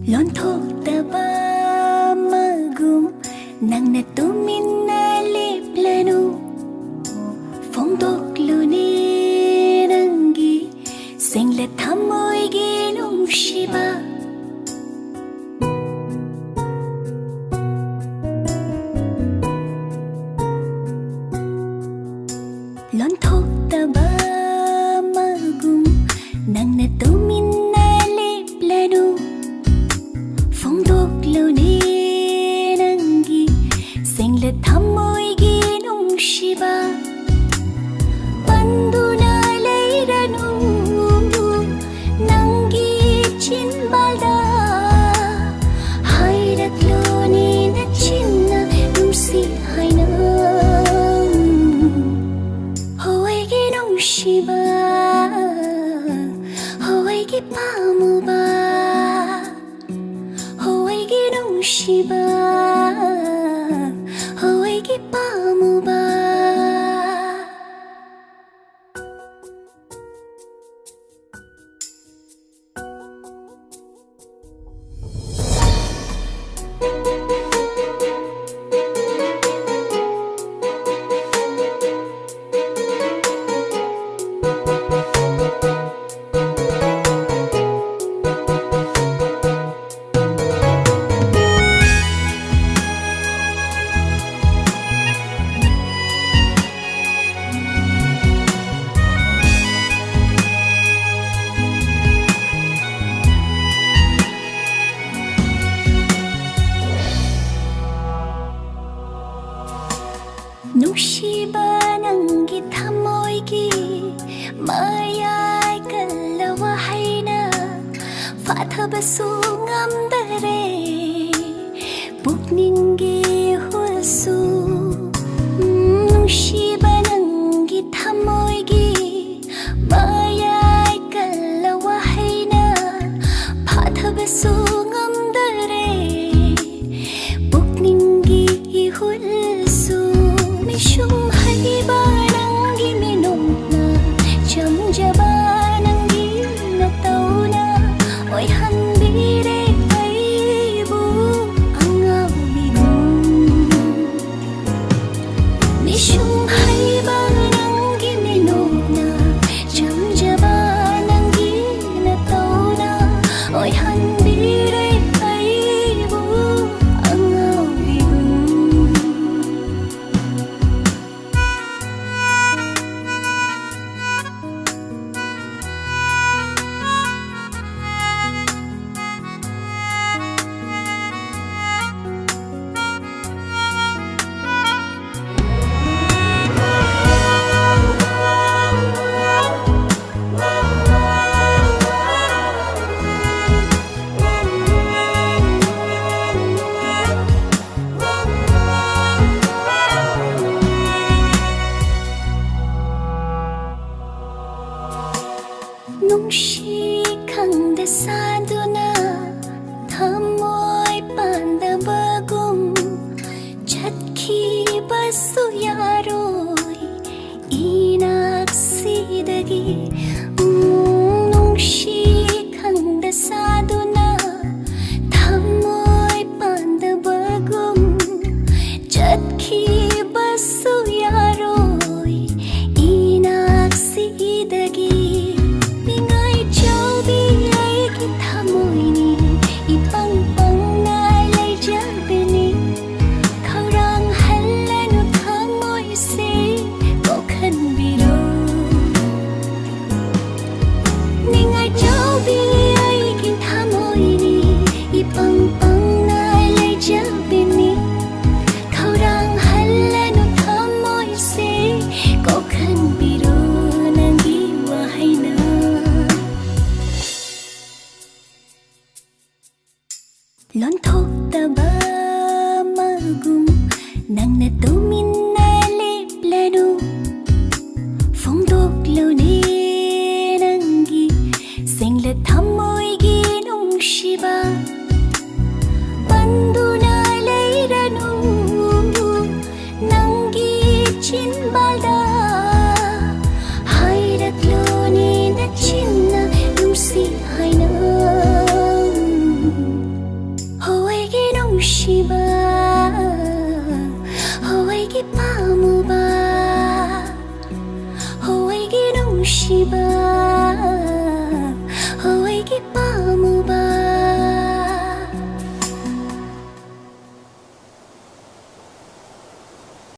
lonthokdaba magum nangna tuminna liplanu phongdokluni nangi sengla thamoyge nungshiba lonthokdaba magum nangna tuminna liplanu phongdokluni nangi sengla thamoyge nungshiba panduna leiranu nangi chinbalda hayratloni nachinna nungsi haina hoyge nungshiba hoyge pamuba hoyge nungshiba hoyge pamuba nungshiba nangi thamoygi mayai kallawa haina fathabasu ngamdare pukningi hulsu nungshiba nangi thamoygi mayai kallawa haina fathabasu ngamdare pukningi hulsu mishum haiba nangi minungna chamjaba nangi natauna oi hanbire aibu angawigu mishum haiba nangi minungna chamjaba nangi natauna oi hanbire aibu angawigu nungshi khangda saduna thamoy pandabagum chatkhi basu yaroi inaksidagi nungshi khangda saduna thamoy pandabagum chatkhi basu yaroi inaksidagi lonthokdaba magum nangna tuminna liplanu phongdokluni nangi sengla thamoyge nungshiba panduna leiranu nangi chinbalda hayratloni nachinna nungsi haina nungsiba Ho'aigi pamuba Ho'aigi nungsiba